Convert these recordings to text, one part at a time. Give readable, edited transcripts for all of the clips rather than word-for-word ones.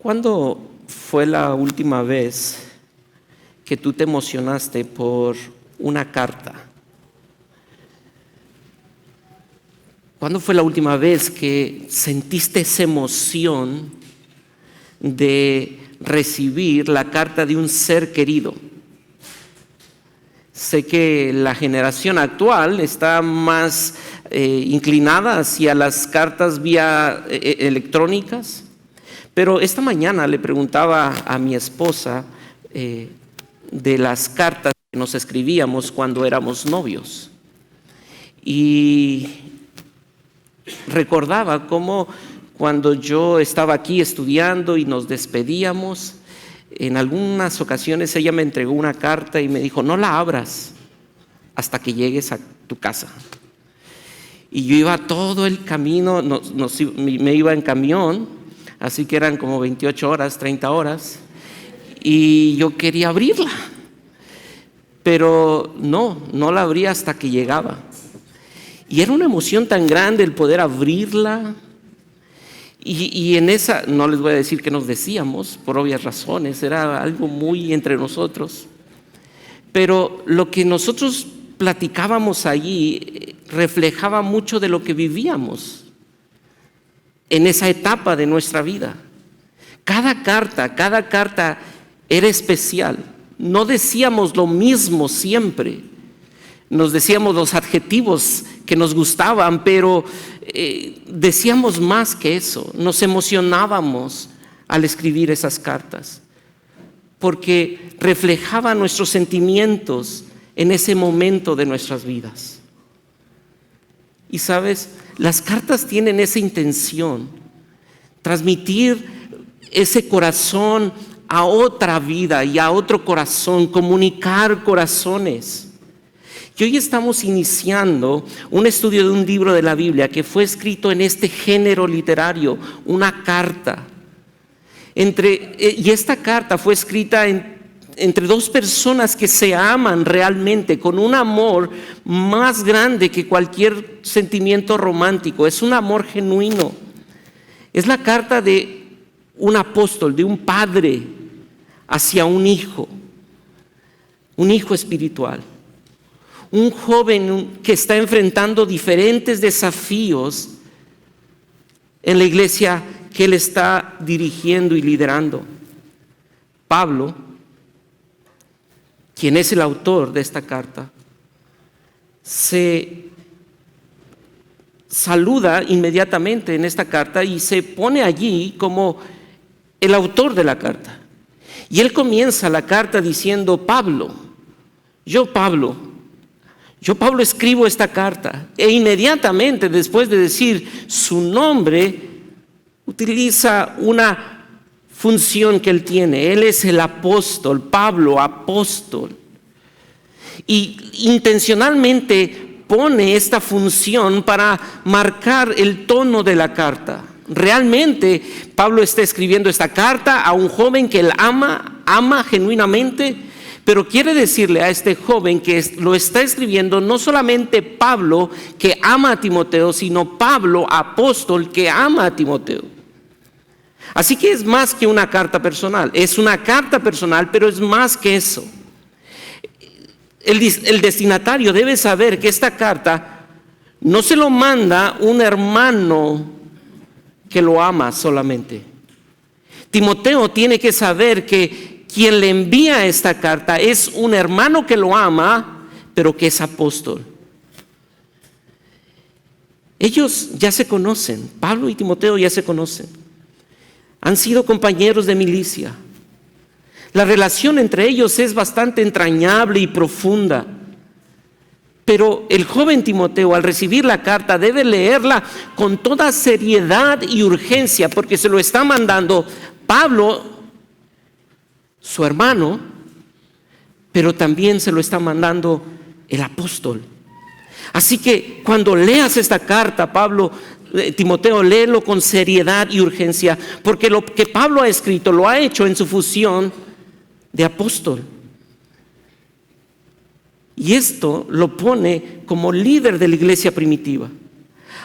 ¿Cuándo fue la última vez que tú te emocionaste por una carta? ¿Cuándo fue la última vez que sentiste esa emoción de recibir la carta de un ser querido? Sé que la generación actual está más inclinada hacia las cartas vía electrónicas, pero esta mañana le preguntaba a mi esposa de las cartas que nos escribíamos cuando éramos novios. Y recordaba cómo cuando yo estaba aquí estudiando y nos despedíamos, en algunas ocasiones ella me entregó una carta y me dijo: no la abras hasta que llegues a tu casa. Y yo iba todo el camino, me iba en camión, así que eran como 28 horas, 30 horas, y yo quería abrirla, pero no la abría hasta que llegaba. Y era una emoción tan grande el poder abrirla. Y en esa, no les voy a decir qué nos decíamos, por obvias razones, era algo muy entre nosotros. Pero lo que nosotros platicábamos allí reflejaba mucho de lo que vivíamos en esa etapa de nuestra vida. Cada carta era especial. No decíamos lo mismo siempre. Nos decíamos los adjetivos que nos gustaban, pero decíamos más que eso. Nos emocionábamos al escribir esas cartas, porque reflejaban nuestros sentimientos en ese momento de nuestras vidas. Y sabes, las cartas tienen esa intención, transmitir ese corazón a otra vida y a otro corazón, comunicar corazones. Y hoy estamos iniciando un estudio de un libro de la Biblia que fue escrito en este género literario, una carta. Y esta carta fue escrita entre dos personas que se aman realmente, con un amor más grande que cualquier sentimiento romántico. Es un amor genuino. Es la carta de un apóstol, de un padre hacia un hijo espiritual. Un joven que está enfrentando diferentes desafíos en la iglesia que él está dirigiendo y liderando. Pablo, quien es el autor de esta carta, se saluda inmediatamente en esta carta y se pone allí como el autor de la carta. Y él comienza la carta diciendo: Yo Pablo escribo esta carta. E inmediatamente después de decir su nombre, utiliza una función que él tiene. Él es el apóstol, Pablo, apóstol. Y intencionalmente pone esta función para marcar el tono de la carta. Realmente Pablo está escribiendo esta carta a un joven que él ama genuinamente, pero quiere decirle a este joven que lo está escribiendo no solamente Pablo, que ama a Timoteo, sino Pablo, apóstol, que ama a Timoteo. Así que es más que una carta personal. Es una carta personal, pero es más que eso. El destinatario debe saber que esta carta no se lo manda un hermano que lo ama solamente. Timoteo tiene que saber que quien le envía esta carta es un hermano que lo ama, pero que es apóstol. Ellos ya se conocen, Pablo y Timoteo ya se conocen. Han sido compañeros de milicia. La relación entre ellos es bastante entrañable y profunda. Pero el joven Timoteo, al recibir la carta, debe leerla con toda seriedad y urgencia, porque se lo está mandando Pablo, su hermano, pero también se lo está mandando el apóstol. Así que cuando leas esta carta, Timoteo, léelo con seriedad y urgencia, porque lo que Pablo ha escrito lo ha hecho en su función de apóstol. Y esto lo pone como líder de la iglesia primitiva.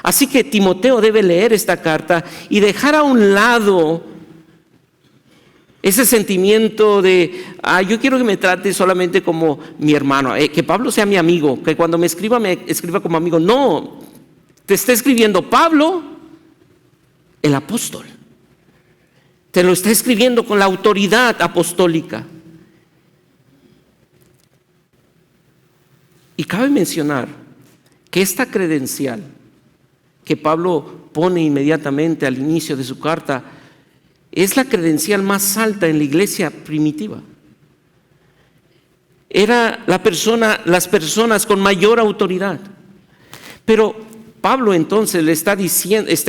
Así que Timoteo debe leer esta carta y dejar a un lado Ese sentimiento de, yo quiero que me trate solamente como mi hermano, que Pablo sea mi amigo, que cuando me escriba como amigo. No, te está escribiendo Pablo, el apóstol. Te lo está escribiendo con la autoridad apostólica. Y cabe mencionar que esta credencial que Pablo pone inmediatamente al inicio de su carta es la credencial más alta en la iglesia primitiva. Era las personas con mayor autoridad. Pero Pablo entonces le está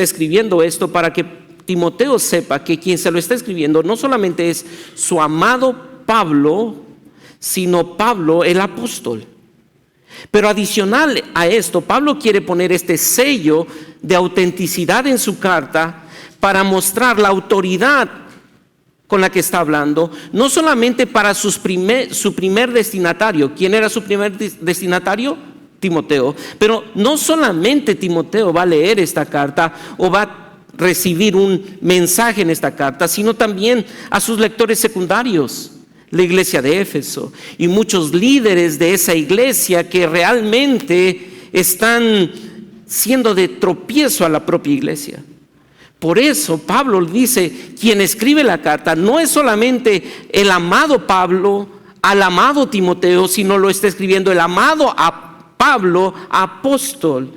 escribiendo esto para que Timoteo sepa que quien se lo está escribiendo no solamente es su amado Pablo, sino Pablo el apóstol. Pero adicional a esto, Pablo quiere poner este sello de autenticidad en su carta para mostrar la autoridad con la que está hablando, no solamente para su primer destinatario. ¿Quién era su primer destinatario? Timoteo. Pero no solamente Timoteo va a leer esta carta o va a recibir un mensaje en esta carta, sino también a sus lectores secundarios, la iglesia de Éfeso, y muchos líderes de esa iglesia que realmente están siendo de tropiezo a la propia iglesia. Por eso Pablo dice, quien escribe la carta no es solamente el amado Pablo al amado Timoteo, sino lo está escribiendo el amado a Pablo, apóstol.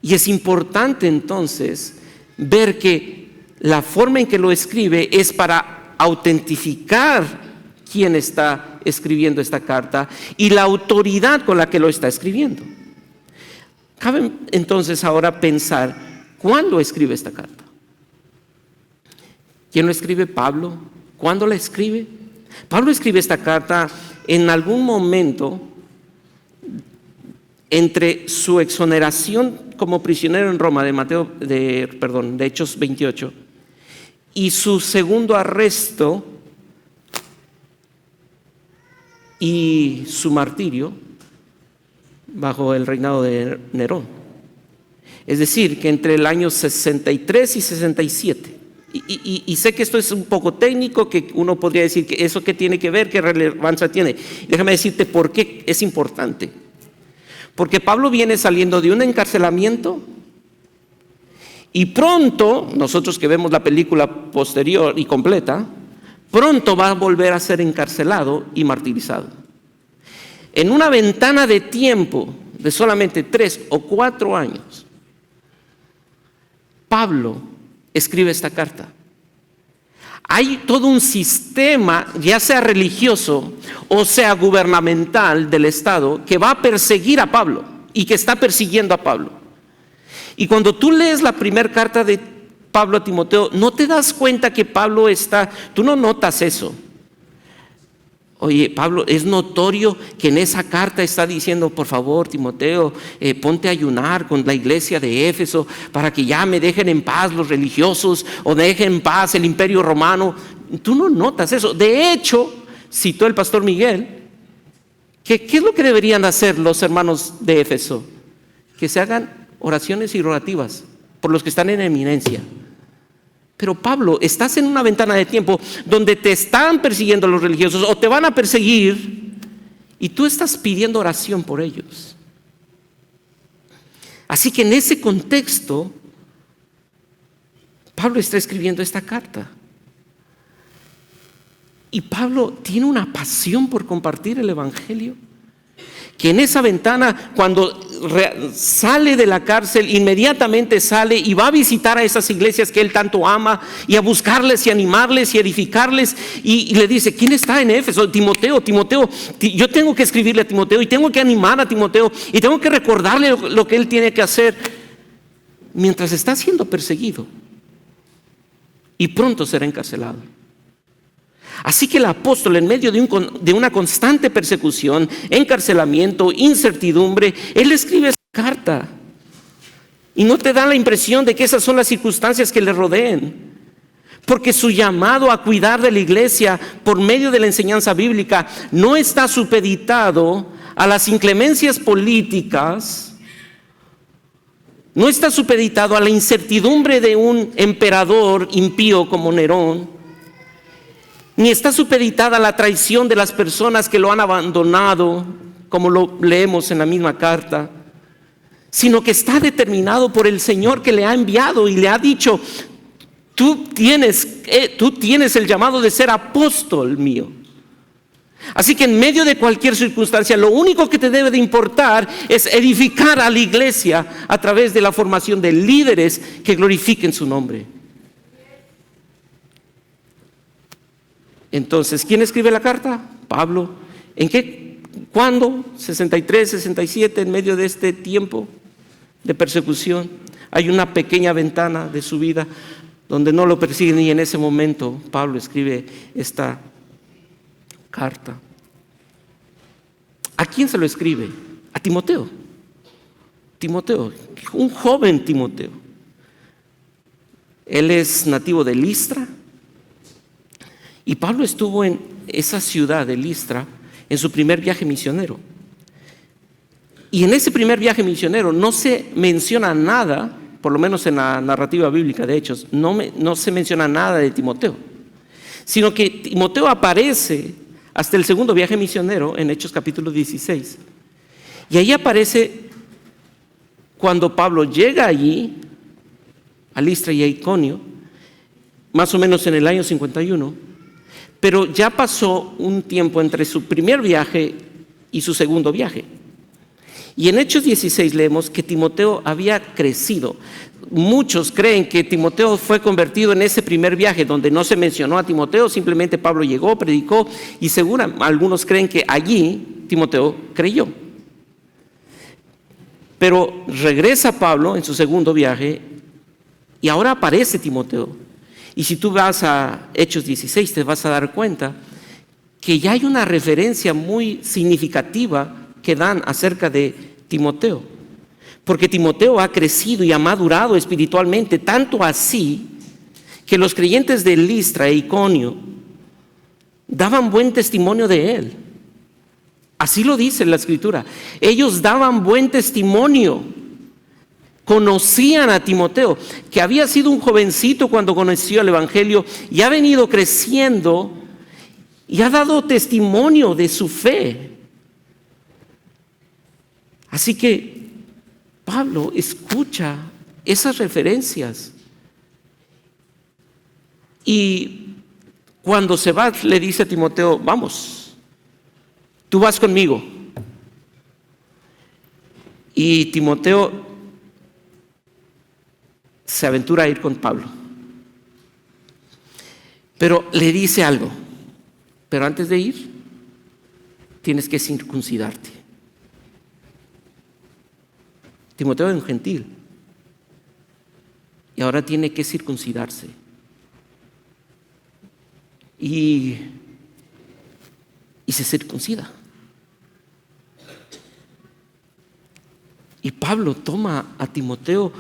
Y es importante entonces ver que la forma en que lo escribe es para autentificar quién está escribiendo esta carta y la autoridad con la que lo está escribiendo. Cabe entonces ahora pensar, ¿cuándo escribe esta carta? ¿Quién lo escribe? Pablo. ¿Cuándo la escribe? Pablo escribe esta carta en algún momento entre su exoneración como prisionero en Roma de Hechos 28 y su segundo arresto y su martirio bajo el reinado de Nerón. Es decir, que entre el año 63 y 67. Y sé que esto es un poco técnico, que uno podría decir que eso qué tiene que ver, qué relevancia tiene. Déjame decirte por qué es importante. Porque Pablo viene saliendo de un encarcelamiento y pronto, nosotros que vemos la película posterior y completa, pronto va a volver a ser encarcelado y martirizado. En una ventana de tiempo de solamente 3 o 4 años, Pablo escribe esta carta. Hay todo un sistema, ya sea religioso o sea gubernamental del Estado, que va a perseguir a Pablo y que está persiguiendo a Pablo. Y cuando tú lees la primera carta de Pablo a Timoteo, no te das cuenta que Pablo tú no notas eso. Oye, Pablo, es notorio que en esa carta está diciendo, por favor, Timoteo, ponte a ayunar con la iglesia de Éfeso para que ya me dejen en paz los religiosos o dejen en paz el imperio romano. Tú no notas eso. De hecho, citó el pastor Miguel, ¿qué es lo que deberían hacer los hermanos de Éfeso? Que se hagan oraciones y rogativas por los que están en eminencia. Pero Pablo, estás en una ventana de tiempo donde te están persiguiendo los religiosos o te van a perseguir y tú estás pidiendo oración por ellos. Así que en ese contexto, Pablo está escribiendo esta carta. Y Pablo tiene una pasión por compartir el evangelio, que en esa ventana, cuando sale de la cárcel, inmediatamente sale y va a visitar a esas iglesias que él tanto ama y a buscarles y animarles y edificarles, y le dice, ¿quién está en Éfeso? Timoteo, yo tengo que escribirle a Timoteo y tengo que animar a Timoteo y tengo que recordarle lo que él tiene que hacer mientras está siendo perseguido y pronto será encarcelado. Así que el apóstol, en medio de una constante persecución, encarcelamiento, incertidumbre, él escribe esta carta. Y no te da la impresión de que esas son las circunstancias que le rodeen. Porque su llamado a cuidar de la iglesia por medio de la enseñanza bíblica no está supeditado a las inclemencias políticas No está supeditado a la incertidumbre de un emperador impío como Nerón, ni está supeditada a la traición de las personas que lo han abandonado, como lo leemos en la misma carta, sino que está determinado por el Señor que le ha enviado y le ha dicho: tú tienes el llamado de ser apóstol mío. Así que en medio de cualquier circunstancia, lo único que te debe de importar es edificar a la iglesia a través de la formación de líderes que glorifiquen su nombre. Entonces, ¿quién escribe la carta? Pablo. ¿En qué? ¿Cuándo? 63, 67, en medio de este tiempo de persecución. Hay una pequeña ventana de su vida donde no lo persiguen, y en ese momento Pablo escribe esta carta. ¿A quién se lo escribe? A Timoteo. Timoteo, un joven Timoteo. Él es nativo de Listra, y Pablo estuvo en esa ciudad de Listra en su primer viaje misionero. Y en ese primer viaje misionero no se menciona nada, por lo menos en la narrativa bíblica de Hechos, no se menciona nada de Timoteo, sino que Timoteo aparece hasta el segundo viaje misionero en Hechos capítulo 16. Y ahí aparece cuando Pablo llega allí, a Listra y a Iconio, más o menos en el año 51, pero ya pasó un tiempo entre su primer viaje y su segundo viaje. Y en Hechos 16 leemos que Timoteo había crecido. Muchos creen que Timoteo fue convertido en ese primer viaje donde no se mencionó a Timoteo, simplemente Pablo llegó, predicó, y algunos creen que allí Timoteo creyó. Pero regresa Pablo en su segundo viaje y ahora aparece Timoteo. Y si tú vas a Hechos 16 te vas a dar cuenta que ya hay una referencia muy significativa que dan acerca de Timoteo, porque Timoteo ha crecido y ha madurado espiritualmente, tanto así que los creyentes de Listra e Iconio daban buen testimonio de él. Así lo dice la Escritura. Ellos daban buen testimonio, conocían a Timoteo, que había sido un jovencito cuando conoció el Evangelio y ha venido creciendo y ha dado testimonio de su fe. Así que Pablo escucha esas referencias y cuando se va le dice a Timoteo: vamos, tú vas conmigo. Y Timoteo se aventura a ir con Pablo, pero le dice algo: pero antes de ir tienes que circuncidarte. Timoteo es un gentil y ahora tiene que circuncidarse. Y se circuncida. Y Pablo toma a Timoteo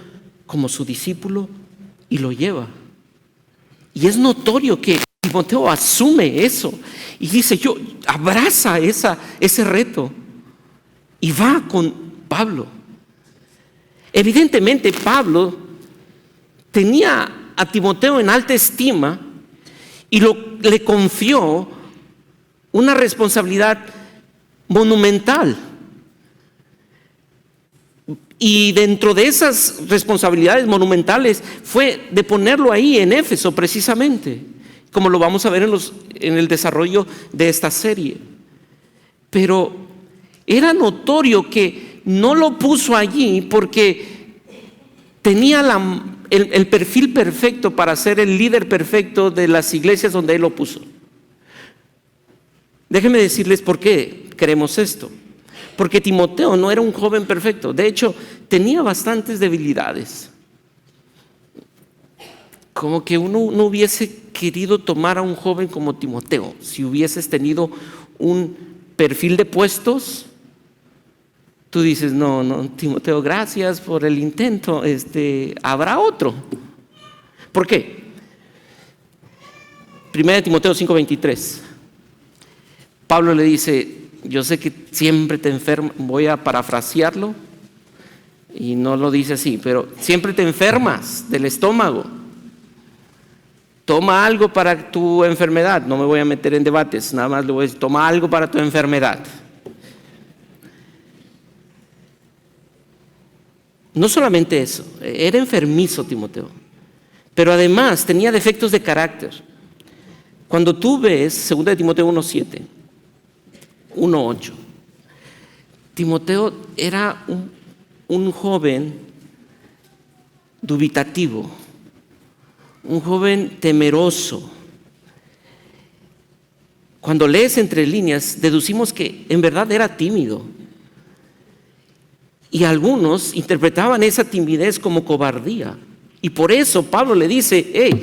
como su discípulo y lo lleva. Y es notorio que Timoteo asume eso y dice: yo abraza ese reto y va con Pablo. Evidentemente Pablo tenía a Timoteo en alta estima y le confió una responsabilidad monumental. Y dentro de esas responsabilidades monumentales fue de ponerlo ahí en Éfeso precisamente, como lo vamos a ver en el desarrollo de esta serie. Pero era notorio que no lo puso allí porque tenía el perfil perfecto para ser el líder perfecto de las iglesias donde él lo puso. Déjenme decirles por qué creemos esto. Porque Timoteo no era un joven perfecto. De hecho, tenía bastantes debilidades. Como que uno no hubiese querido tomar a un joven como Timoteo si hubieses tenido un perfil de puestos. Tú dices: no, Timoteo, gracias por el intento, habrá otro. ¿Por qué? 1 Timoteo 5:23. Pablo le dice: yo sé que siempre te enfermas, voy a parafrasearlo, Y no lo dice así, pero siempre te enfermas del estómago. Toma algo para tu enfermedad. No me voy a meter en debates, nada más le voy a decir, toma algo para tu enfermedad. No solamente eso, era enfermizo Timoteo, pero además tenía defectos de carácter. Cuando tú ves 2 de Timoteo 1:7, 1:8, Timoteo era un joven dubitativo, un joven temeroso. Cuando lees entre líneas, deducimos que en verdad era tímido. Y algunos interpretaban esa timidez como cobardía. Y por eso Pablo le dice, hey,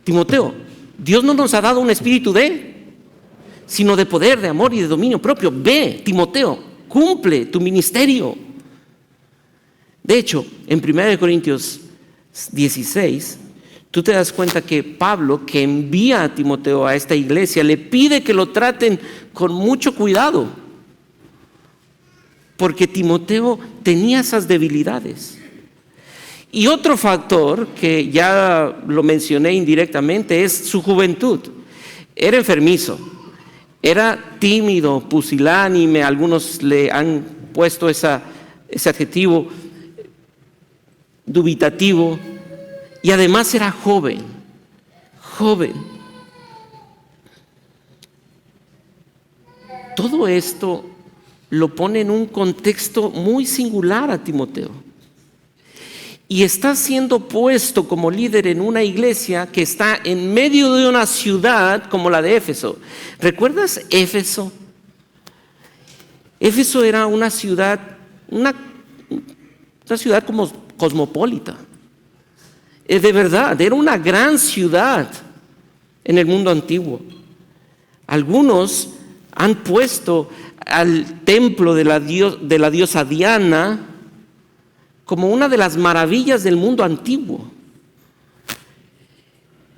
Timoteo, Dios no nos ha dado un espíritu sino de poder, de amor y de dominio propio. Ve, Timoteo, cumple tu ministerio. De hecho, en 1 Corintios 16, tú te das cuenta que Pablo, que envía a Timoteo a esta iglesia, le pide que lo traten con mucho cuidado. Porque Timoteo tenía esas debilidades. Y otro factor que ya lo mencioné indirectamente es su juventud. Era enfermizo, era tímido, pusilánime, algunos le han puesto ese adjetivo, dubitativo, y además era joven. Todo esto lo pone en un contexto muy singular a Timoteo. Y está siendo puesto como líder en una iglesia que está en medio de una ciudad como la de Éfeso. ¿Recuerdas Éfeso? Éfeso era una ciudad como cosmopolita. De verdad, era una gran ciudad en el mundo antiguo. Algunos han puesto al templo de la diosa Diana como una de las maravillas del mundo antiguo,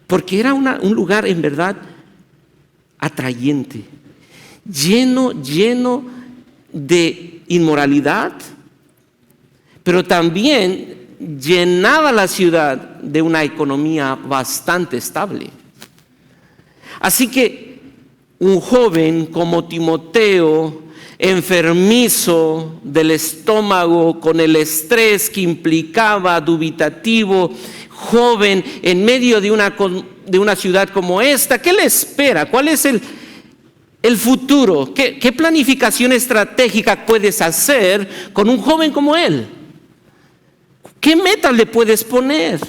porque era un lugar en verdad atrayente, lleno de inmoralidad, pero también llenaba la ciudad de una economía bastante estable. Así que un joven como Timoteo, enfermizo del estómago, con el estrés que implicaba, dubitativo, joven, en medio de una ciudad como esta, ¿qué le espera? ¿Cuál es el futuro? ¿Qué planificación estratégica puedes hacer con un joven como él? ¿Qué metas le puedes poner?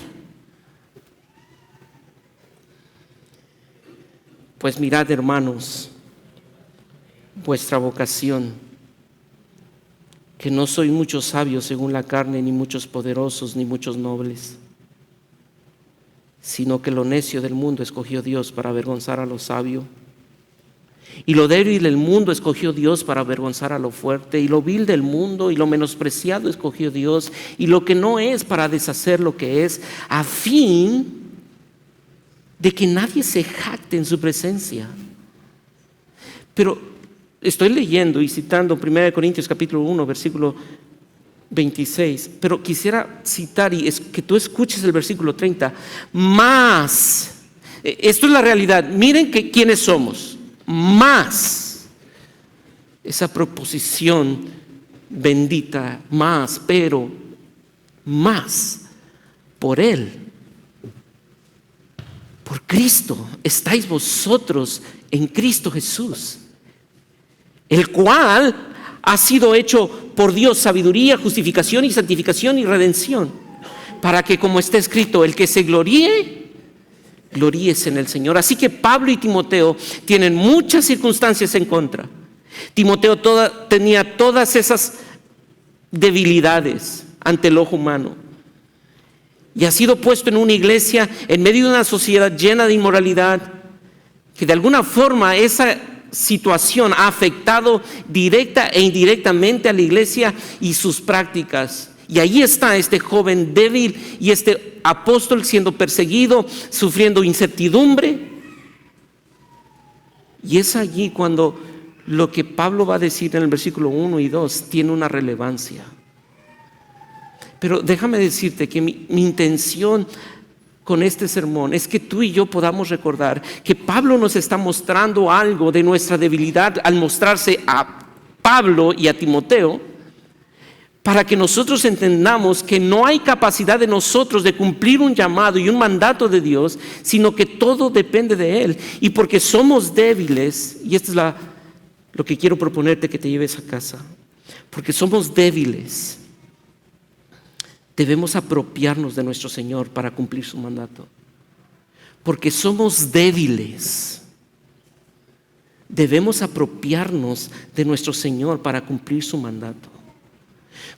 Pues mirad, hermanos, vuestra vocación, que no soy muchos sabios según la carne, ni muchos poderosos, ni muchos nobles, sino que lo necio del mundo escogió Dios para avergonzar a lo sabio, y lo débil del mundo escogió Dios para avergonzar a lo fuerte, y lo vil del mundo y lo menospreciado escogió Dios, y lo que no es para deshacer lo que es, a fin de que nadie se jacte en su presencia. Pero estoy leyendo y citando 1 Corintios capítulo 1, versículo 26, pero quisiera citar y que tú escuches el versículo 30. Más, esto es la realidad, miren quiénes somos, más, esa proposición bendita, más, pero más, por Él. Por Cristo estáis vosotros en Cristo Jesús, el cual ha sido hecho por Dios sabiduría, justificación y santificación y redención, para que, como está escrito, el que se gloríe, gloríese en el Señor. Así que Pablo y Timoteo tienen muchas circunstancias en contra. Timoteo tenía todas esas debilidades ante el ojo humano. Y ha sido puesto en una iglesia en medio de una sociedad llena de inmoralidad, que de alguna forma esa situación ha afectado directa e indirectamente a la iglesia y sus prácticas. Y ahí está este joven débil y este apóstol siendo perseguido, sufriendo incertidumbre. Y es allí cuando lo que Pablo va a decir en el versículo 1 y 2 tiene una relevancia. Pero déjame decirte que mi intención con este sermón es que tú y yo podamos recordar que Pablo nos está mostrando algo de nuestra debilidad al mostrarse a Pablo y a Timoteo, para que nosotros entendamos que no hay capacidad de nosotros de cumplir un llamado y un mandato de Dios, sino que todo depende de Él. Y porque somos débiles, y esto es lo que quiero proponerte que te lleves a casa, porque somos débiles, debemos apropiarnos de nuestro Señor para cumplir su mandato. Porque somos débiles, debemos apropiarnos de nuestro Señor para cumplir su mandato.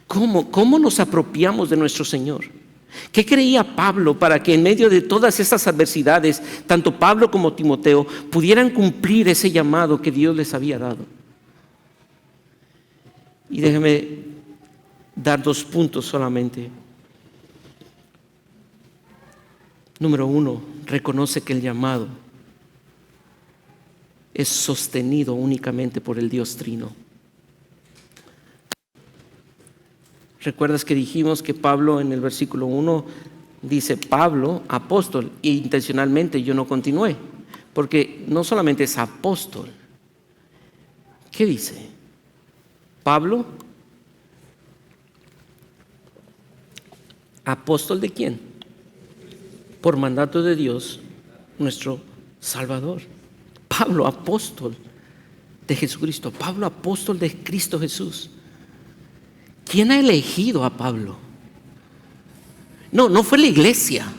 ¿Cómo nos apropiamos de nuestro Señor? ¿Qué creía Pablo para que en medio de todas estas adversidades, tanto Pablo como Timoteo pudieran cumplir ese llamado que Dios les había dado? Y déjeme dar 2 puntos solamente. Número 1, reconoce que el llamado es sostenido únicamente por el Dios Trino. ¿Recuerdas que dijimos que Pablo en el versículo 1 dice Pablo, apóstol? E intencionalmente yo no continué, porque no solamente es apóstol. ¿Qué dice? Pablo, apóstol de quién? Por mandato de Dios, nuestro Salvador. Pablo, apóstol de Jesucristo. Pablo, apóstol de Cristo Jesús. ¿Quién ha elegido a Pablo? No fue la iglesia.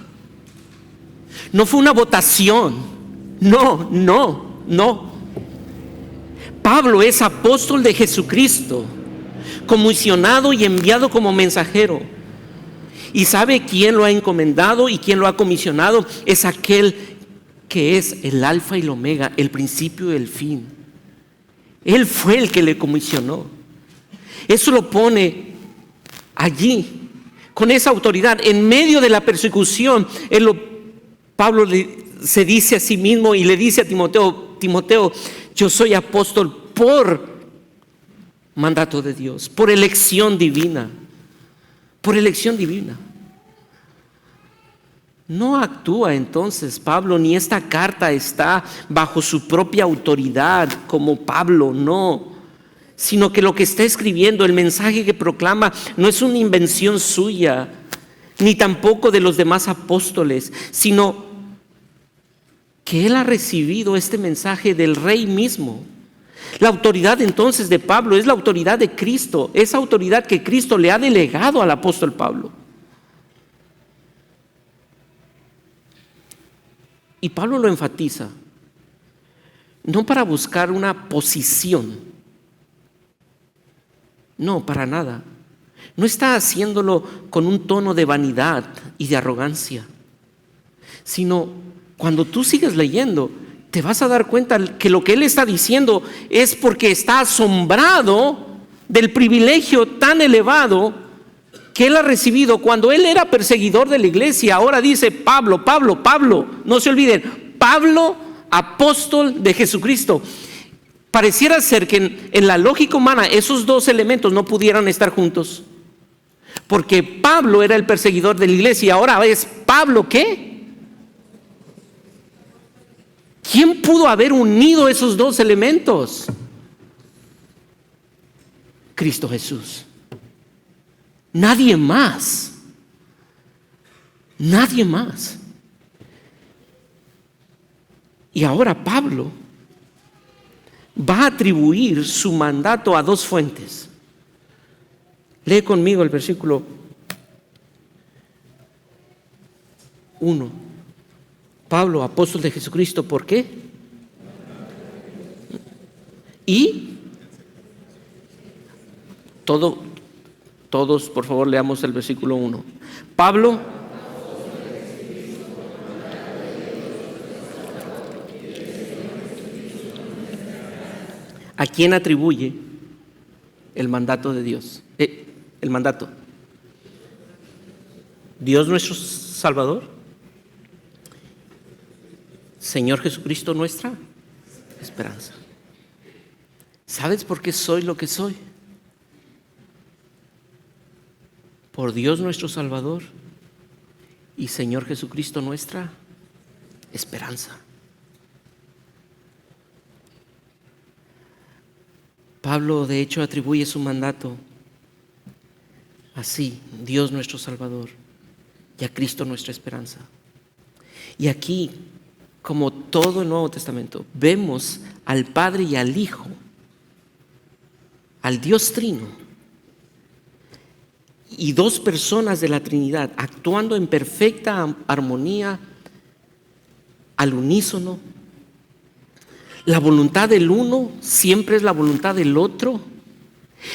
No fue una votación. No. Pablo es apóstol de Jesucristo, comisionado y enviado como mensajero. ¿Y sabe quién lo ha encomendado y quién lo ha comisionado? Es aquel que es el alfa y el omega, el principio y el fin. Él fue el que le comisionó. Eso lo pone allí, con esa autoridad. En medio de la persecución, Pablo se dice a sí mismo y le dice a Timoteo, yo soy apóstol por mandato de Dios, por elección divina. Por elección divina. No actúa entonces Pablo, ni esta carta está bajo su propia autoridad como Pablo, no. Sino que lo que está escribiendo, el mensaje que proclama, no es una invención suya, ni tampoco de los demás apóstoles, sino que él ha recibido este mensaje del Rey mismo. La autoridad entonces de Pablo es la autoridad de Cristo, esa autoridad que Cristo le ha delegado al apóstol Pablo. Y Pablo lo enfatiza, no para buscar una posición, no, para nada. No está haciéndolo con un tono de vanidad y de arrogancia, sino cuando tú sigues leyendo, te vas a dar cuenta que lo que él está diciendo es porque está asombrado del privilegio tan elevado que él ha recibido. Cuando él era perseguidor de la iglesia, ahora dice Pablo, no se olviden, Pablo, apóstol de Jesucristo. Pareciera ser que en la lógica humana esos 2 elementos no pudieran estar juntos, porque Pablo era el perseguidor de la iglesia y ahora es Pablo, ¿qué? ¿Quién pudo haber unido esos 2 elementos? Cristo Jesús. Nadie más. Nadie más. Y ahora Pablo va a atribuir su mandato a 2 fuentes. Lee conmigo el versículo 1. Pablo, apóstol de Jesucristo, ¿por qué? Y todos, por favor, leamos el versículo 1. Pablo, ¿a quién atribuye el mandato de Dios? El mandato. Dios nuestro Salvador. Señor Jesucristo, nuestra esperanza. ¿Sabes por qué soy lo que soy? por Dios nuestro Salvador y Señor Jesucristo nuestra esperanza. Pablo de hecho atribuye su mandato así: Dios nuestro Salvador y a Cristo nuestra esperanza. Y aquí, como todo el Nuevo Testamento, vemos al Padre y al Hijo, al Dios Trino, y dos personas de la Trinidad actuando en perfecta armonía, al unísono. La voluntad del uno siempre es la voluntad del otro.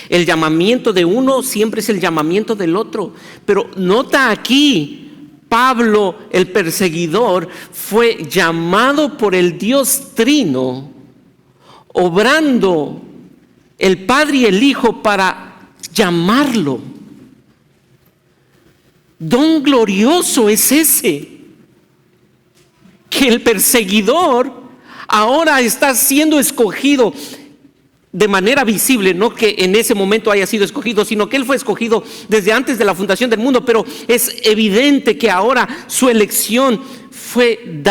El llamamiento de uno siempre es el llamamiento del otro. Pero nota aquí, Pablo, el perseguidor, fue llamado por el Dios Trino, obrando el Padre y el Hijo para llamarlo. Don glorioso es ese, que el perseguidor ahora está siendo escogido de manera visible, no que en ese momento haya sido escogido, sino que él fue escogido desde antes de la fundación del mundo, pero es evidente que ahora su elección fue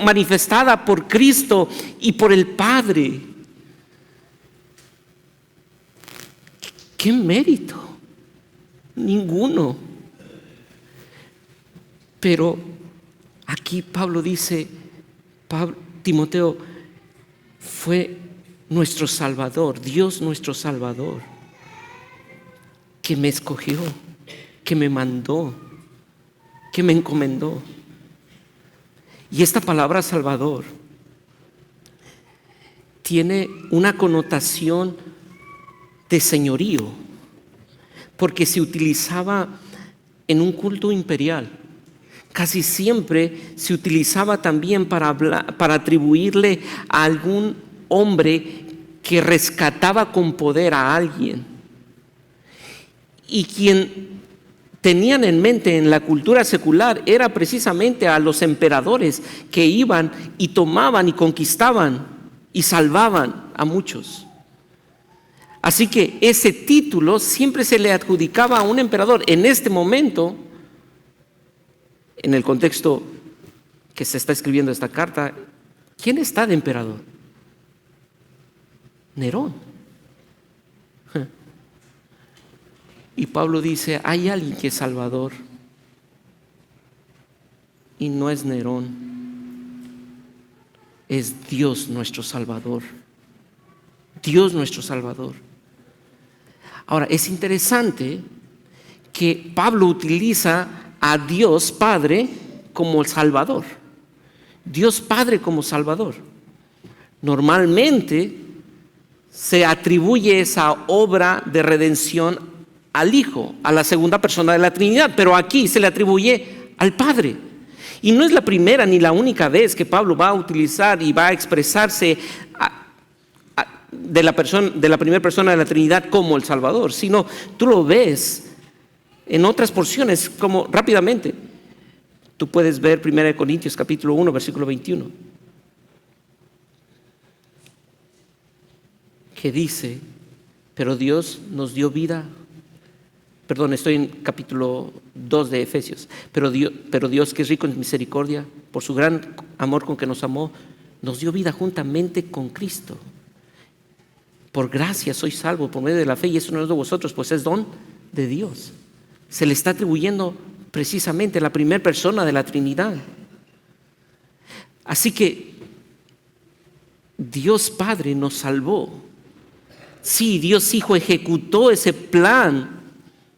manifestada por Cristo y por el Padre. ¿Qué mérito? Ninguno. Pero aquí Pablo dice, Timoteo, fue nuestro Salvador, Dios nuestro Salvador, que me escogió, que me mandó, que me encomendó. Y esta palabra Salvador tiene una connotación de señorío, porque se utilizaba en un culto imperial. Casi siempre se utilizaba también para atribuirle a algún hombre que rescataba con poder a alguien. Y quien tenían en mente en la cultura secular era precisamente a los emperadores que iban y tomaban y conquistaban y salvaban a muchos. Así que ese título siempre se le adjudicaba a un emperador. En este momento, en el contexto que se está escribiendo esta carta, ¿quién está de emperador? Nerón. Y Pablo dice, hay alguien que es Salvador y no es Nerón, es Dios nuestro Salvador. Dios nuestro Salvador. Ahora, es interesante que Pablo utiliza a Dios Padre como el Salvador. Dios Padre como Salvador. Normalmente se atribuye esa obra de redención al Hijo, a la segunda persona de la Trinidad, pero aquí se le atribuye al Padre. Y no es la primera ni la única vez que Pablo va a utilizar y va a expresarse de la primera persona de la Trinidad como el Salvador, sino tú lo ves en otras porciones, como rápidamente. Tú puedes ver 1 Corintios capítulo 1, versículo 21, que dice, pero Dios nos dio vida. Perdón, estoy en capítulo 2 de Efesios. Pero Dios, que es rico en misericordia, por su gran amor con que nos amó, nos dio vida juntamente con Cristo. Por gracia sois salvos por medio de la fe, y eso no es de vosotros, pues es don de Dios. Se le está atribuyendo precisamente la primera persona de la Trinidad. Así que Dios Padre nos salvó. Sí, Dios Hijo ejecutó ese plan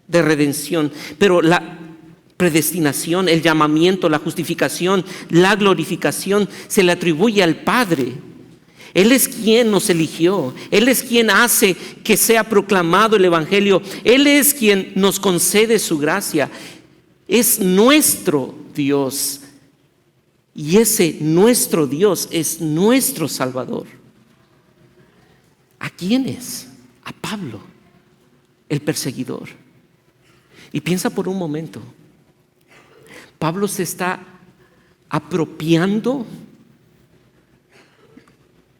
de redención, pero la predestinación, el llamamiento, la justificación, la glorificación se le atribuye al Padre. Él es quien nos eligió, Él es quien hace que sea proclamado el Evangelio, Él es quien nos concede su gracia. Es nuestro Dios, y ese nuestro Dios es nuestro Salvador. ¿A quién es? A Pablo, el perseguidor. Y piensa por un momento, Pablo se está apropiando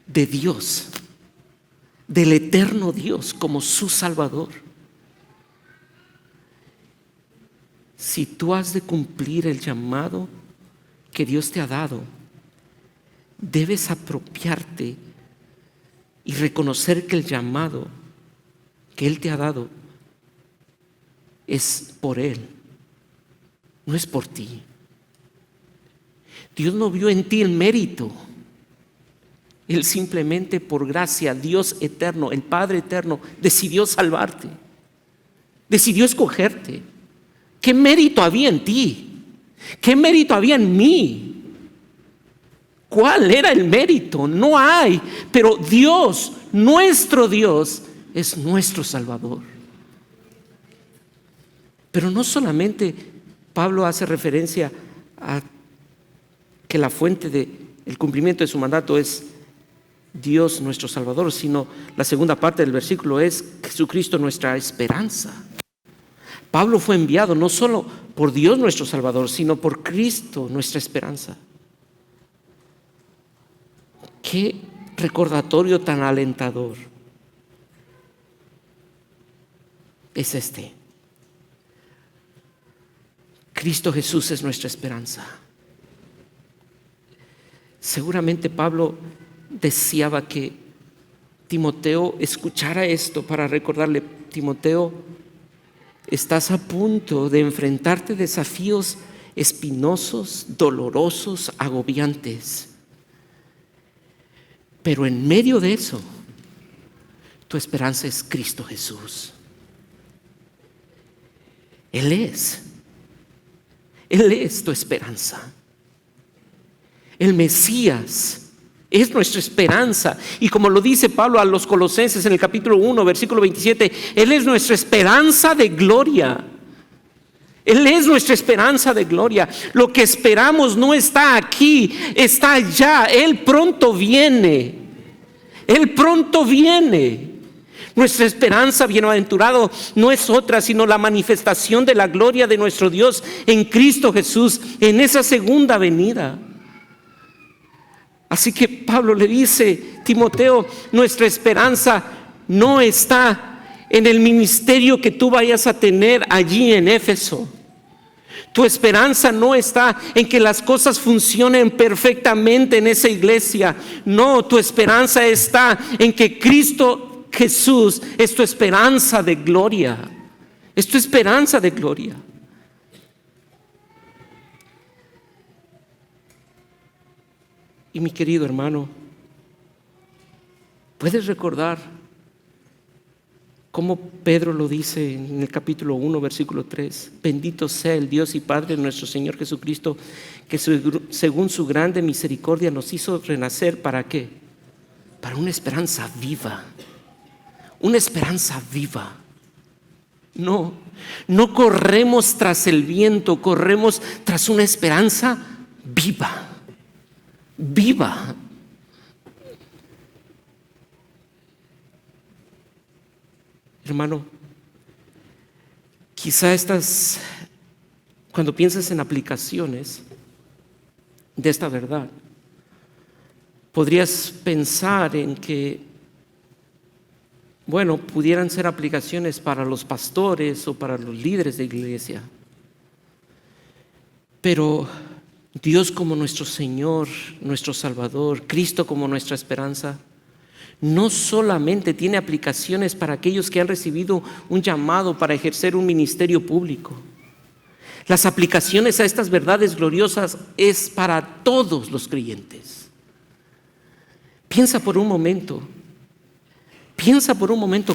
de Dios, del eterno Dios como su Salvador. si tú has de cumplir el llamado que Dios te ha dado, debes apropiarte y reconocer que el llamado que Él te ha dado es por Él, no es por ti. Dios no vio en ti el mérito. Él simplemente por gracia, Dios eterno, el Padre eterno, decidió salvarte, decidió escogerte. ¿Qué mérito había en ti? ¿Qué mérito había en mí? ¿Cuál era el mérito? No hay, pero Dios, nuestro Dios, es nuestro Salvador. Pero no solamente Pablo hace referencia a que la fuente del cumplimiento de su mandato es Dios nuestro Salvador, sino la segunda parte del versículo es Jesucristo nuestra esperanza. Pablo fue enviado no solo por Dios nuestro Salvador, sino por Cristo nuestra esperanza. Qué recordatorio tan alentador es este. Cristo Jesús es nuestra esperanza. Seguramente Pablo deseaba que Timoteo escuchara esto para recordarle: Timoteo, estás a punto de enfrentarte a desafíos espinosos, dolorosos, agobiantes. Pero en medio de eso, tu esperanza es Cristo Jesús. Él es tu esperanza. El Mesías es nuestra esperanza. Y como lo dice Pablo a los Colosenses en el capítulo 1, versículo 27, Él es nuestra esperanza de gloria. Él es nuestra esperanza de gloria. Lo que esperamos no está aquí, está allá. Él pronto viene. Él pronto viene. Nuestra esperanza, bienaventurado, no es otra sino la manifestación de la gloria de nuestro Dios en Cristo Jesús en esa segunda venida. Así que Pablo le dice: Timoteo, nuestra esperanza no está en el ministerio que tú vayas a tener allí en Éfeso. Tu esperanza no está en que las cosas funcionen perfectamente en esa iglesia. No, tu esperanza está en que Cristo Jesús es tu esperanza de gloria. Es tu esperanza de gloria. Y mi querido hermano, ¿puedes recordar cómo Pedro lo dice en el capítulo 1, versículo 3? Bendito sea el Dios y Padre de nuestro Señor Jesucristo, que según su grande misericordia nos hizo renacer. ¿Para qué? Para una esperanza viva. Una esperanza viva. No corremos tras el viento, corremos tras una esperanza viva. Viva. Hermano, quizá cuando piensas en aplicaciones de esta verdad, podrías pensar en que, bueno, pudieran ser aplicaciones para los pastores o para los líderes de iglesia. Pero Dios como nuestro Señor, nuestro Salvador, Cristo como nuestra esperanza, no solamente tiene aplicaciones para aquellos que han recibido un llamado para ejercer un ministerio público. Las aplicaciones a estas verdades gloriosas es para todos los creyentes. Piensa por un momento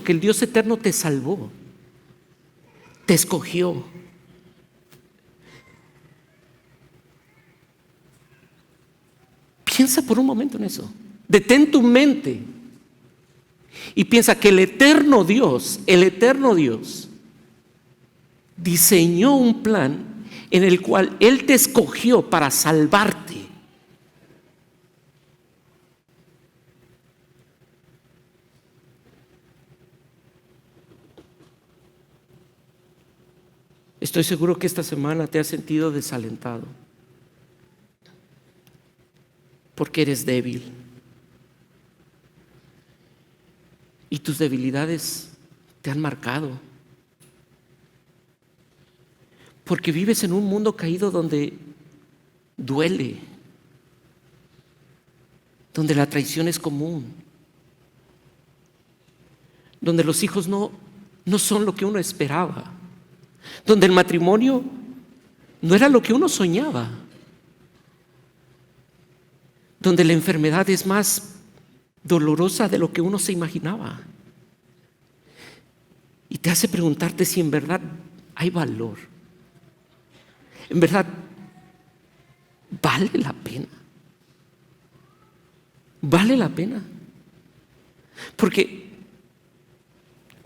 que el Dios eterno te salvó, te escogió. Piensa por un momento en eso. Detén tu mente y piensa que el eterno Dios diseñó un plan en el cual Él te escogió para salvarte. Estoy seguro que esta semana te has sentido desalentado porque eres débil. Y tus debilidades te han marcado. Porque vives en un mundo caído donde duele, donde la traición es común, donde los hijos no son lo que uno esperaba, donde el matrimonio no era lo que uno soñaba, donde la enfermedad es más dolorosa de lo que uno se imaginaba. Y te hace preguntarte si en verdad hay valor. En verdad, ¿vale la pena? ¿Vale la pena? Porque,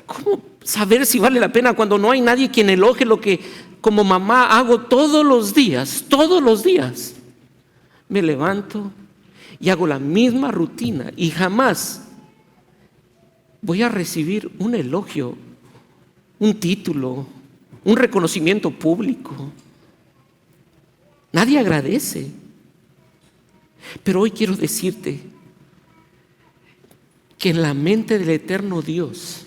¿cómo saber si vale la pena cuando no hay nadie quien elogie lo que como mamá hago todos los días? Todos los días me levanto y hago la misma rutina y jamás voy a recibir un elogio, un título, un reconocimiento público. Nadie agradece. Pero hoy quiero decirte que en la mente del eterno Dios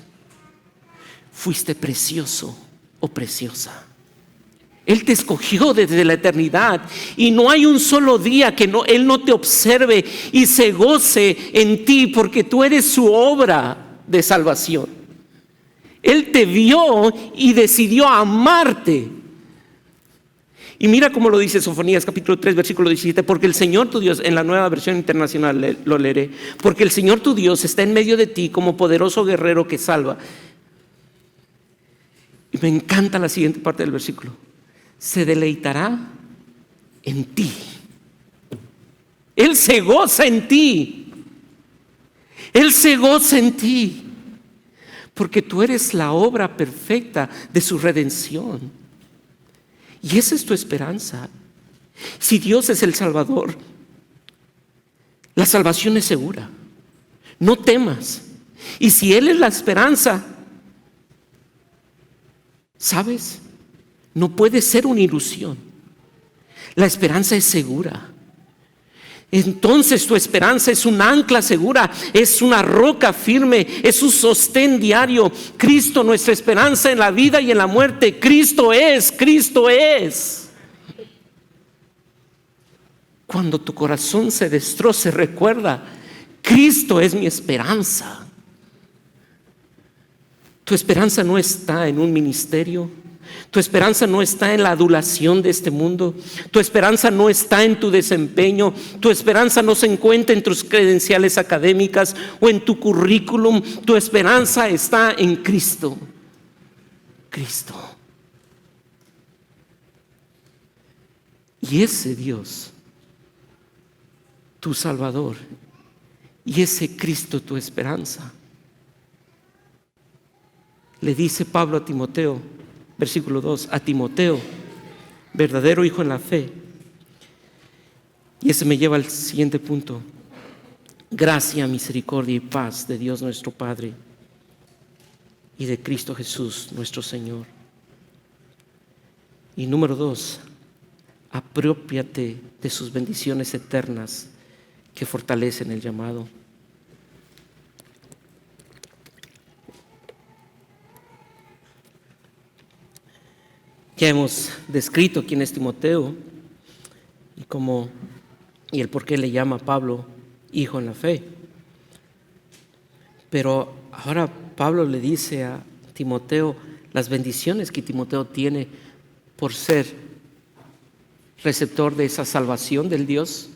fuiste precioso o preciosa. Él te escogió desde la eternidad y no hay un solo día que Él no te observe y se goce en ti porque tú eres su obra de salvación. Él te vio y decidió amarte. Y mira cómo lo dice Sofonías capítulo 3 versículo 17, porque el Señor tu Dios, en la Nueva Versión Internacional lo leeré, porque el Señor tu Dios está en medio de ti como poderoso guerrero que salva. Y me encanta la siguiente parte del versículo: se deleitará en ti. Él se goza en ti. Él se goza en ti, porque tú eres la obra perfecta de su redención. Y esa es tu esperanza. Si Dios es el Salvador, la salvación es segura. No temas. Y si Él es la esperanza, ¿sabes? No puede ser una ilusión. La esperanza es segura. Entonces tu esperanza es un ancla segura, es una roca firme, es un sostén diario. Cristo, nuestra esperanza en la vida y en la muerte. Cristo es, Cristo es. Cuando tu corazón se destroce, recuerda, Cristo es mi esperanza. Tu esperanza no está en un ministerio. Tu esperanza no está en la adulación de este mundo. Tu esperanza no está en tu desempeño. Tu esperanza no se encuentra en tus credenciales académicas o en tu currículum. Tu esperanza está en Cristo. Cristo. Y ese Dios, tu Salvador, y ese Cristo, tu esperanza, le dice Pablo a Timoteo, versículo 2, a Timoteo, verdadero hijo en la fe. Y ese me lleva al siguiente punto: gracia, misericordia y paz de Dios nuestro Padre y de Cristo Jesús nuestro Señor. Y número 2, apropiate de sus bendiciones eternas que fortalecen el llamado. Ya hemos descrito quién es Timoteo y el por qué le llama Pablo hijo en la fe. Pero ahora Pablo le dice a Timoteo las bendiciones que Timoteo tiene por ser receptor de esa salvación del Dios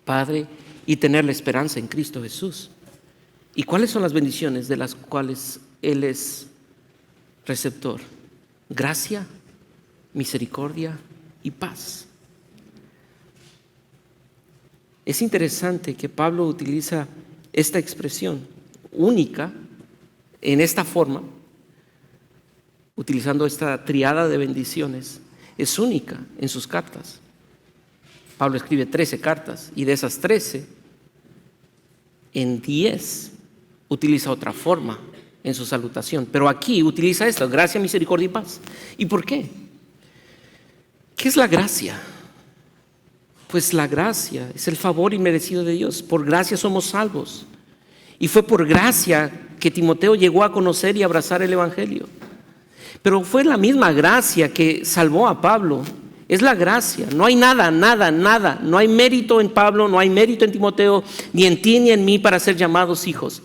Padre y tener la esperanza en Cristo Jesús. ¿Y cuáles son las bendiciones de las cuales Él es receptor? Gracia, misericordia y paz. Es interesante que Pablo utiliza esta expresión única en esta forma, utilizando esta triada de bendiciones. Es única en sus cartas. Pablo escribe 13 cartas y de esas 13, en 10 utiliza otra forma en su salutación, pero aquí utiliza esto: gracia, misericordia y paz. ¿Y por qué? ¿Qué es la gracia? Pues la gracia es el favor inmerecido de Dios. Por gracia somos salvos. Y fue por gracia que Timoteo llegó a conocer y abrazar el Evangelio. Pero fue la misma gracia que salvó a Pablo. Es la gracia. No hay nada, nada. No hay mérito en Pablo, no hay mérito en Timoteo, ni en ti ni en mí para ser llamados hijos.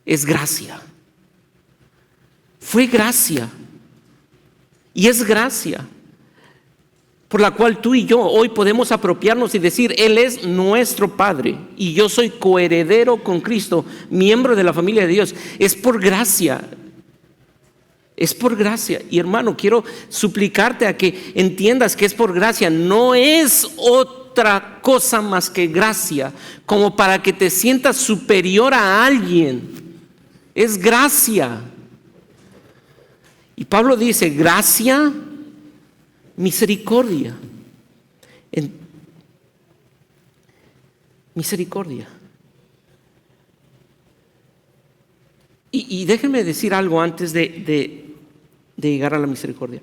Es gracia. Fue gracia. Y es gracia por la cual tú y yo hoy podemos apropiarnos y decir: Él es nuestro Padre y yo soy coheredero con Cristo, miembro de la familia de Dios. Es por gracia. Es por gracia. Y hermano, quiero suplicarte a que entiendas que es por gracia. No es otra cosa más que gracia, como para que te sientas superior a alguien. Es gracia. Y Pablo dice: gracia, misericordia. Misericordia. Y déjenme decir algo antes de llegar a la misericordia.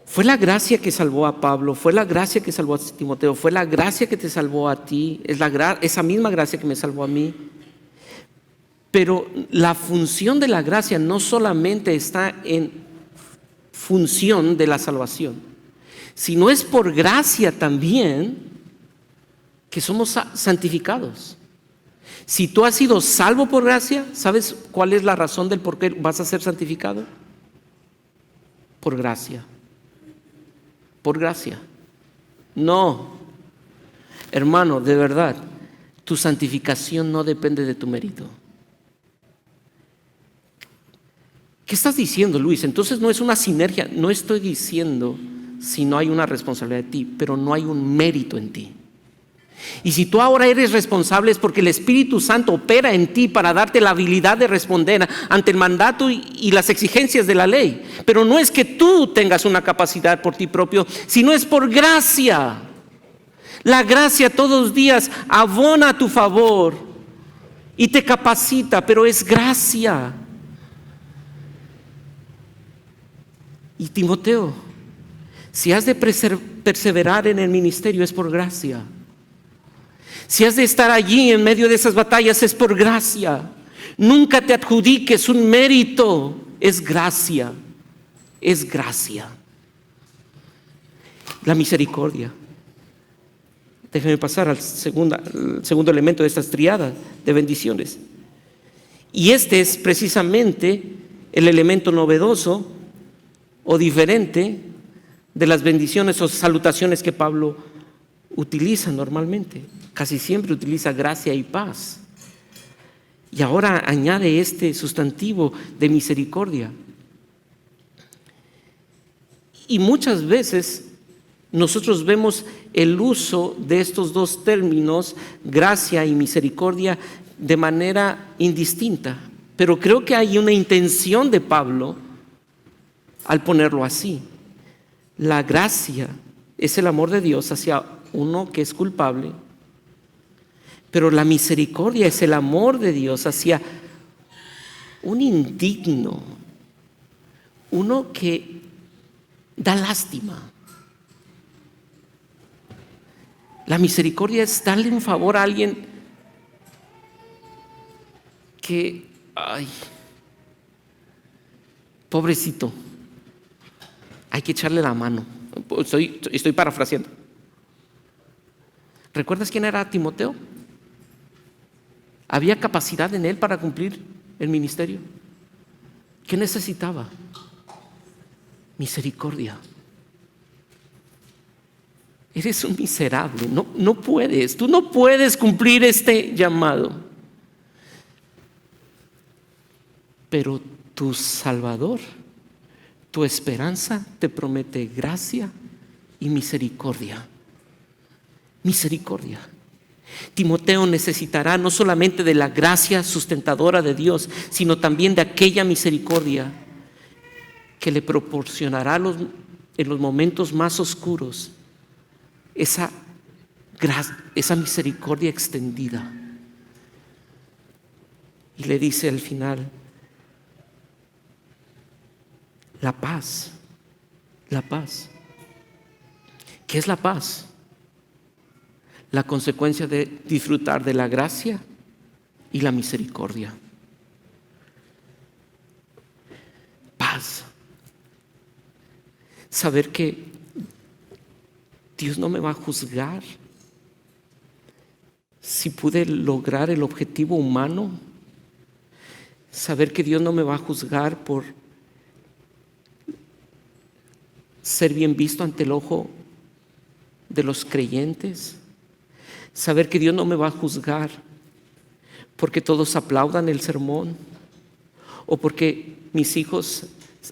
Fue la gracia que salvó a Pablo, fue la gracia que salvó a Timoteo, fue la gracia que te salvó a ti, es esa misma gracia que me salvó a mí. Pero la función de la gracia no solamente está en función de la salvación, sino es por gracia también que somos santificados. Si tú has sido salvo por gracia, ¿sabes cuál es la razón del por qué vas a ser santificado? Por gracia. Por gracia. No, hermano, de verdad, tu santificación no depende de tu mérito. ¿Qué estás diciendo, Luis? Entonces no es una sinergia. No estoy diciendo si no hay una responsabilidad de ti, pero no hay un mérito en ti. Y si tú ahora eres responsable es porque el Espíritu Santo opera en ti para darte la habilidad de responder ante el mandato y las exigencias de la ley. Pero no es que tú tengas una capacidad por ti propio, sino es por gracia. La gracia todos los días abona a tu favor y te capacita, pero es gracia. Y Timoteo, si has de perseverar en el ministerio es por gracia. Si has de estar allí en medio de esas batallas es por gracia. Nunca te adjudiques un mérito, es gracia. Es gracia. La misericordia. Déjenme pasar al segundo elemento de estas triadas de bendiciones. Y este es precisamente el elemento novedoso o diferente de las bendiciones o salutaciones que Pablo utiliza normalmente. Casi siempre utiliza gracia y paz. Y ahora añade este sustantivo de misericordia. Y muchas veces nosotros vemos el uso de estos dos términos, gracia y misericordia, de manera indistinta. Pero creo que hay una intención de Pablo al ponerlo así. La gracia es el amor de Dios hacia uno que es culpable, pero la misericordia es el amor de Dios hacia un indigno, uno que da lástima. La misericordia es darle un favor a alguien que, ay, pobrecito, hay que echarle la mano. Estoy parafraseando. ¿Recuerdas quién era Timoteo? ¿Había capacidad en él para cumplir el ministerio? ¿Qué necesitaba? Misericordia. Eres un miserable, no puedes, tú no puedes cumplir este llamado. Pero tu Salvador, tu esperanza te promete gracia y misericordia. Misericordia. Timoteo necesitará no solamente de la gracia sustentadora de Dios, sino también de aquella misericordia que le proporcionará en los momentos más oscuros esa misericordia extendida. Y le dice al final, la paz. La paz. ¿Qué es la paz? La consecuencia de disfrutar de la gracia y la misericordia. Paz. Saber que Dios no me va a juzgar si pude lograr el objetivo humano. Saber que Dios no me va a juzgar por ser bien visto ante el ojo de los creyentes. Saber que Dios no me va a juzgar porque todos aplaudan el sermón o porque mis hijos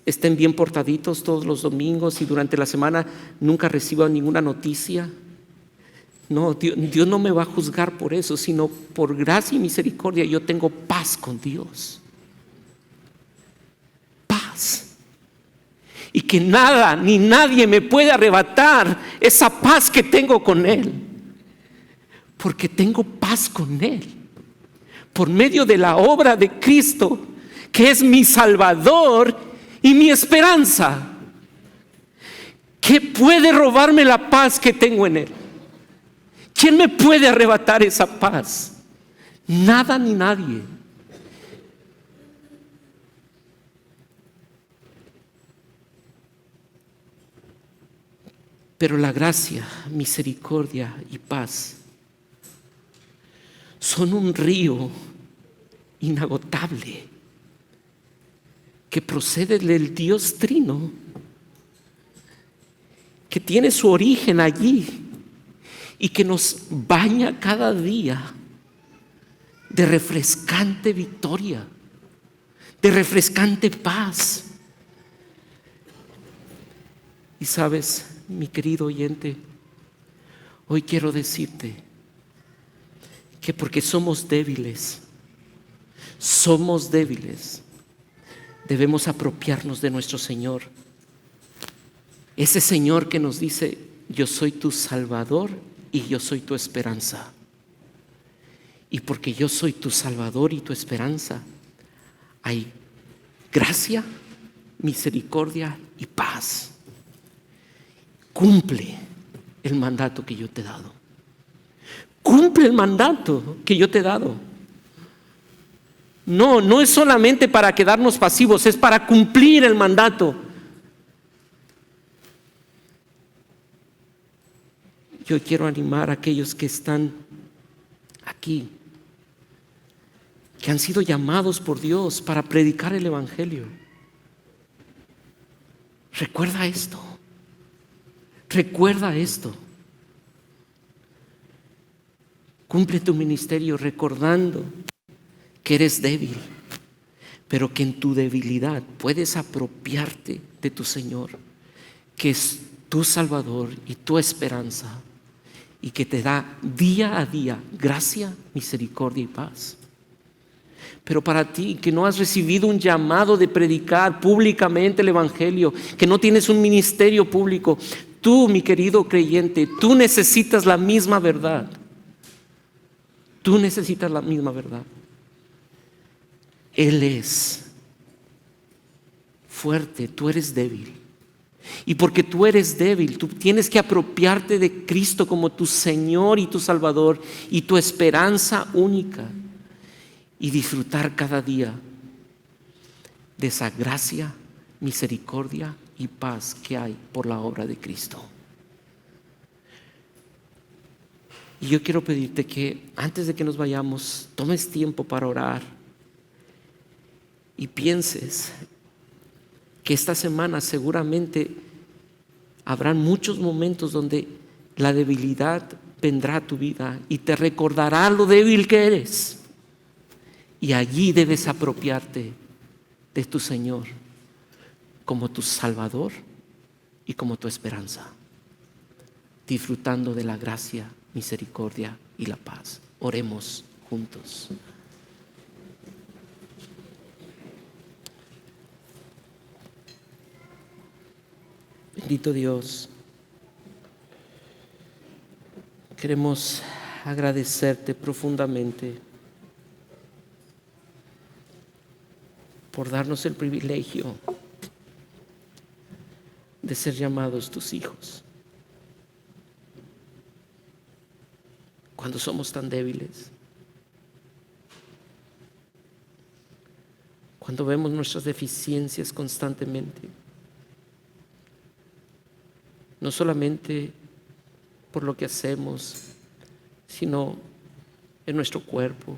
estén bien portaditos todos los domingos y durante la semana nunca reciban ninguna noticia. No, Dios no me va a juzgar por eso, sino por gracia y misericordia yo tengo paz con Dios. Paz. Y que nada ni nadie me puede arrebatar esa paz que tengo con Él. Porque tengo paz con Él. Por medio de la obra de Cristo, que es mi Salvador y mi esperanza. ¿Qué puede robarme la paz que tengo en Él? ¿Quién me puede arrebatar esa paz? Nada ni nadie. Pero la gracia, misericordia y paz son un río inagotable que procede del Dios Trino, que tiene su origen allí y que nos baña cada día de refrescante victoria, de refrescante paz. Y sabes, mi querido oyente, hoy quiero decirte que porque somos débiles, debemos apropiarnos de nuestro Señor. Ese Señor que nos dice: yo soy tu Salvador y yo soy tu esperanza. Y porque yo soy tu Salvador y tu esperanza, hay gracia, misericordia y paz. Cumple el mandato que yo te he dado. Cumple el mandato que yo te he dado. No es solamente para quedarnos pasivos, es para cumplir el mandato. Yo quiero animar a aquellos que están aquí, que han sido llamados por Dios para predicar el Evangelio. Recuerda esto. Recuerda esto. Cumple tu ministerio recordando que eres débil, pero que en tu debilidad puedes apropiarte de tu Señor, que es tu Salvador y tu esperanza, y que te da día a día gracia, misericordia y paz. Pero para ti que no has recibido un llamado de predicar públicamente el Evangelio, que no tienes un ministerio público, tú, mi querido creyente, tú necesitas la misma verdad. Tú necesitas la misma verdad. Él es fuerte, tú eres débil. Y porque tú eres débil, tú tienes que apropiarte de Cristo como tu Señor y tu Salvador y tu esperanza única, y disfrutar cada día de esa gracia, misericordia y paz que hay por la obra de Cristo. Y yo quiero pedirte que antes de que nos vayamos, tomes tiempo para orar y pienses que esta semana seguramente habrán muchos momentos donde la debilidad vendrá a tu vida y te recordará lo débil que eres. Y allí debes apropiarte de tu Señor como tu Salvador y como tu esperanza, disfrutando de la gracia, misericordia y la paz. Oremos juntos. Bendito Dios, queremos agradecerte profundamente por darnos el privilegio de ser llamados tus hijos. Cuando somos tan débiles, cuando vemos nuestras deficiencias constantemente, no solamente por lo que hacemos, sino en nuestro cuerpo,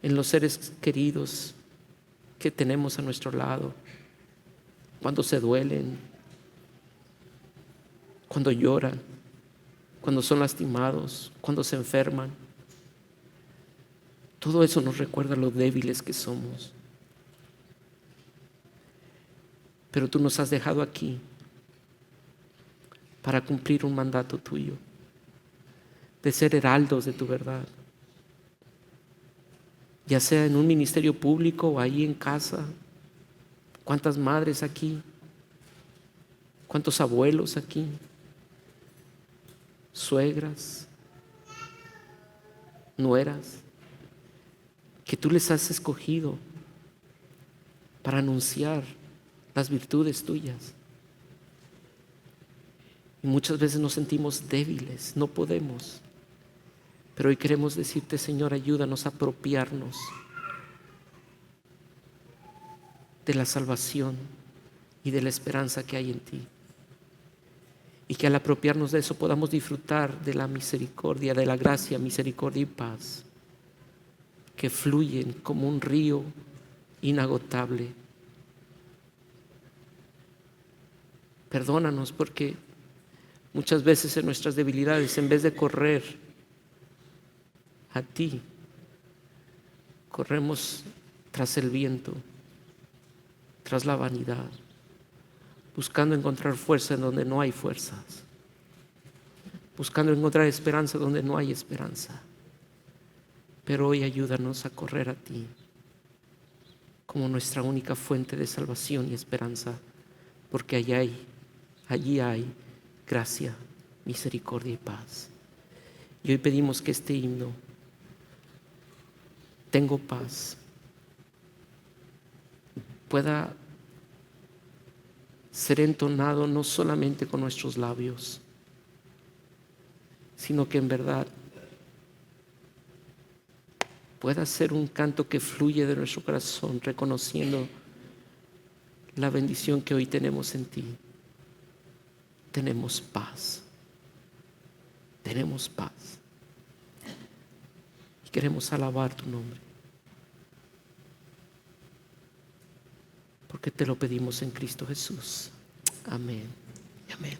en los seres queridos que tenemos a nuestro lado, cuando se duelen, cuando lloran, cuando son lastimados, cuando se enferman. Todo eso nos recuerda lo débiles que somos. Pero tú nos has dejado aquí para cumplir un mandato tuyo, de ser heraldos de tu verdad, ya sea en un ministerio público o ahí en casa. ¿Cuántas madres aquí? ¿Cuántos abuelos aquí? Suegras, nueras, que tú les has escogido para anunciar las virtudes tuyas. Y muchas veces nos sentimos débiles, no podemos. Pero hoy queremos decirte, Señor, ayúdanos a apropiarnos de la salvación y de la esperanza que hay en ti. Y que al apropiarnos de eso podamos disfrutar de la misericordia, de la gracia, misericordia y paz que fluyen como un río inagotable. Perdónanos porque muchas veces en nuestras debilidades, en vez de correr a ti, corremos tras el viento, tras la vanidad, buscando encontrar fuerza en donde no hay fuerzas, buscando encontrar esperanza donde no hay esperanza. Pero hoy ayúdanos a correr a ti como nuestra única fuente de salvación y esperanza, porque allí hay gracia, misericordia y paz. Y hoy pedimos que este himno, Tengo paz, pueda ser entonado no solamente con nuestros labios, sino que en verdad pueda ser un canto que fluye de nuestro corazón, reconociendo la bendición que hoy tenemos en ti. Tenemos paz. Tenemos paz. Y queremos alabar tu nombre, porque te lo pedimos en Cristo Jesús. Amén. Amén.